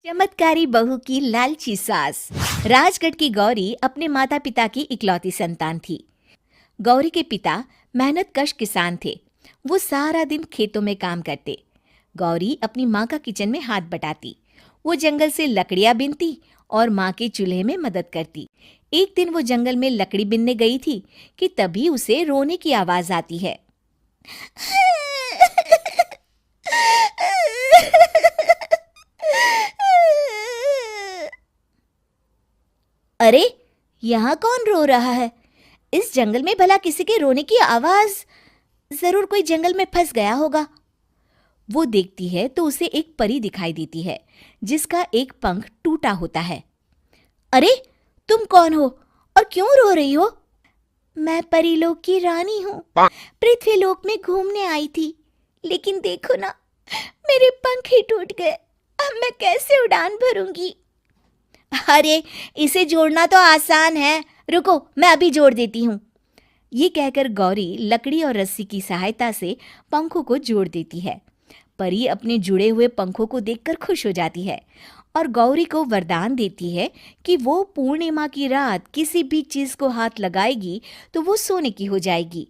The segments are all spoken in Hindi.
चमत्कारी बहू की लालची सास। राजगढ़ की गौरी अपने माता पिता की इकलौती संतान थी। गौरी के पिता मेहनतकश किसान थे। वो सारा दिन खेतों में काम करते। गौरी अपनी माँ का किचन में हाथ बटाती। वो जंगल से लकड़ियाँ बीनती और माँ के चूल्हे में मदद करती। एक दिन वो जंगल में लकड़ी बीनने गई थी कि तभी उसे रोने की आवाज आती है। अरे, यहाँ कौन रो रहा है? इस जंगल में भला किसी के रोने की आवाज? जरूर कोई जंगल में फंस गया होगा। वो देखती है तो उसे एक परी दिखाई देती है जिसका एक पंख टूटा होता है। अरे, तुम कौन हो और क्यों रो रही हो? मैं परीलोक की रानी हूँ। पृथ्वीलोक में घूमने आई थी, लेकिन देखो ना, मेरे पंख ही टूट गए। अब मैं कैसे उड़ान भरूंगी? अरे, इसे जोड़ना तो आसान है। रुको, मैं अभी जोड़ देती हूँ। ये कहकर गौरी लकड़ी और रस्सी की सहायता से पंखों को जोड़ देती है। परी अपने जुड़े हुए पंखों को देखकर खुश हो जाती है और गौरी को वरदान देती है कि वो पूर्णिमा की रात किसी भी चीज को हाथ लगाएगी तो वो सोने की हो जाएगी।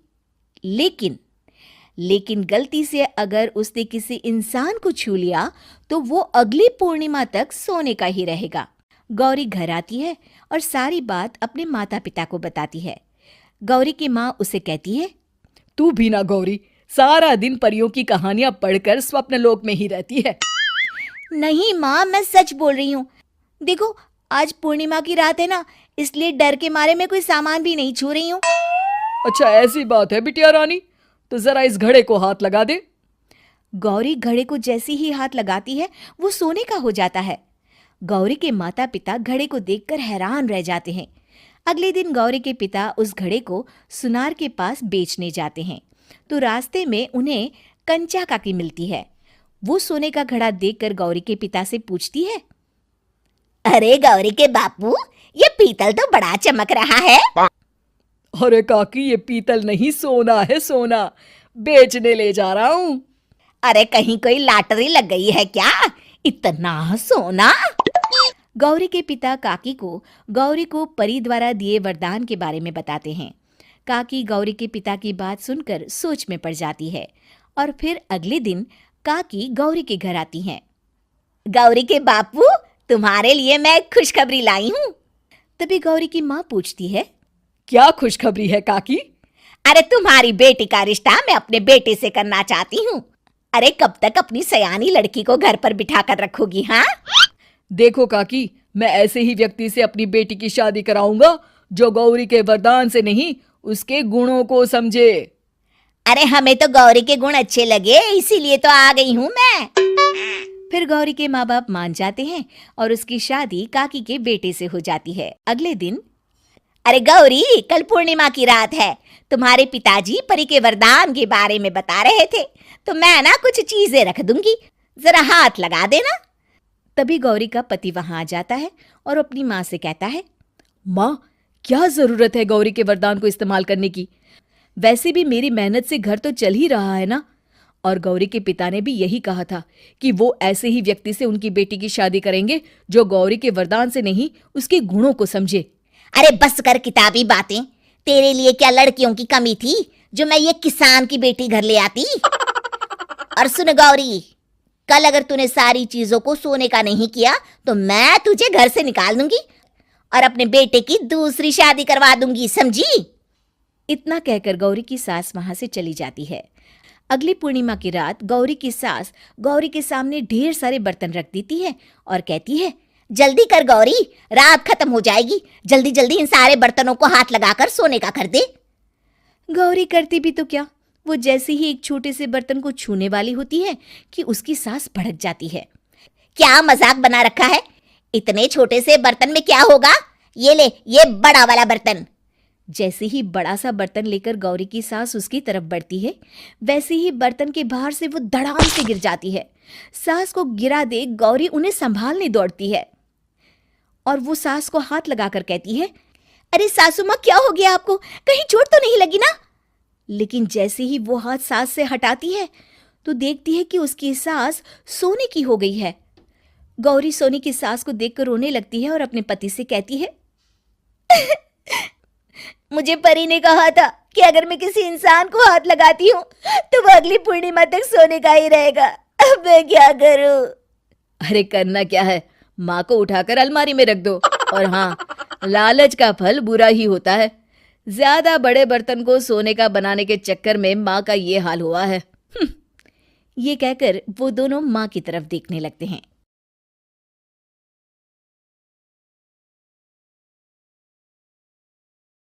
लेकिन गलती से अगर उसने किसी इंसान को छू लिया तो वो अगली पूर्णिमा तक सोने का ही रहेगा। गौरी घर आती है और सारी बात अपने माता पिता को बताती है। गौरी की माँ उसे कहती है, तू भी ना गौरी, सारा दिन परियों की कहानियां पढ़कर स्वप्न लोक में ही रहती है। नहीं माँ, मैं सच बोल रही हूँ। देखो, आज पूर्णिमा की रात है ना, इसलिए डर के मारे मैं कोई सामान भी नहीं छू रही हूँ। अच्छा, ऐसी बात है बिटिया रानी, तो जरा इस घड़े को हाथ लगा दे। गौरी घड़े को जैसी ही हाथ लगाती है वो सोने का हो जाता है। गौरी के माता पिता घड़े को देखकर हैरान रह जाते हैं। अगले दिन गौरी के पिता उस घड़े को सुनार के पास बेचने जाते हैं तो रास्ते में उन्हें कंचा काकी मिलती है। वो सोने का घड़ा देखकर गौरी के पिता से पूछती है, अरे गौरी के बापू, ये पीतल तो बड़ा चमक रहा है। अरे काकी, ये पीतल नहीं, सोना है, सोना बेचने ले जा रहा हूँ। अरे, कहीं कोई लॉटरी लग गई है क्या? इतना सोना? गौरी के पिता काकी को गौरी को परी द्वारा दिए वरदान के बारे में बताते हैं। काकी गौरी के पिता की बात सुनकर सोच में पड़ जाती है और फिर अगले दिन काकी गौरी के घर आती हैं। गौरी के बापू, तुम्हारे लिए मैं खुशखबरी लाई हूँ। तभी गौरी की माँ पूछती है, क्या खुशखबरी है काकी? अरे, तुम्हारी बेटी का रिश्ता मैं अपने बेटे से करना चाहती हूँ। अरे, कब तक अपनी सयानी लड़की को घर पर बिठा कर रखोगी? हाँ, देखो काकी, मैं ऐसे ही व्यक्ति से अपनी बेटी की शादी कराऊंगा जो गौरी के वरदान से नहीं, उसके गुणों को समझे। अरे, हमें तो गौरी के गुण अच्छे लगे, इसीलिए तो आ गई हूँ मैं। फिर गौरी के माँ बाप मान जाते हैं और उसकी शादी काकी के बेटे से हो जाती है। अगले दिन, अरे गौरी, कल पूर्णिमा की रात है। तुम्हारे पिताजी परी के वरदान के बारे में बता रहे थे, तो मैं ना कुछ चीजें रख दूंगी, जरा हाथ लगा देना। तभी गौरी का पति वहां आ जाता है और अपनी माँ से कहता है, माँ, क्या जरूरत है गौरी के वरदान को इस्तेमाल करने की? वैसे भी मेरी मेहनत से घर तो चल ही रहा है ना। और गौरी के पिता ने भी यही कहा था कि वो ऐसे ही व्यक्ति से उनकी बेटी की शादी करेंगे जो गौरी के वरदान से नहीं, उसके गुणों को समझे। अरे बस कर किताबी बातें। तेरे लिए क्या लड़कियों की कमी थी जो मैं ये किसान की बेटी घर ले आती? और सुन गौरी, कल अगर तूने सारी चीजों को सोने का नहीं किया तो मैं तुझे घर से निकाल दूंगी और अपने बेटे की दूसरी शादी करवा दूंगी, समझी? इतना कहकर गौरी की सास वहां से चली जाती है। अगली पूर्णिमा की रात गौरी की सास गौरी के सामने ढेर सारे बर्तन रख देती है और कहती है, जल्दी कर गौरी, रात खत्म हो जाएगी। जल्दी जल्दी इन सारे बर्तनों को हाथ लगाकर सोने का कर दे। गौरी करती भी तो क्या, वो जैसे ही एक छोटे से बर्तन को छूने वाली होती है कि उसकी सास भड़क जाती है। क्या मजाक बना रखा है? इतने छोटे से बर्तन में क्या होगा? ये ले, ये बड़ा वाला बर्तन। जैसे ही बड़ा सा बर्तन लेकर गौरी की सास उसकी तरफ बढ़ती है, वैसे ही बर्तन के बाहर से वो धड़ाम से गिर जाती है। सास को गिरा देख गौरी उन्हें संभालने दौड़ती है और वो सास को हाथ लगाकर कहती है, अरे सासू माँ, क्या हो गया आपको? कहीं चोट तो नहीं लगी ना? लेकिन जैसे ही वो हाथ सास से हटाती है तो देखती है कि उसकी सास सोने की हो गई है। गौरी सोनी की सास को देखकर रोने लगती है और अपने पति से कहती है, मुझे परी ने कहा था कि अगर मैं किसी इंसान को हाथ लगाती हूँ तो वो अगली पूर्णिमा तक सोने का ही रहेगा। अब मैं क्या करूँ? अरे करना क्या है, माँ को उठाकर अलमारी में रख दो। और हाँ, लालच का फल बुरा ही होता है। ज्यादा बड़े बर्तन को सोने का बनाने के चक्कर में माँ का ये हाल हुआ है। ये कहकर वो दोनों माँ की तरफ देखने लगते हैं।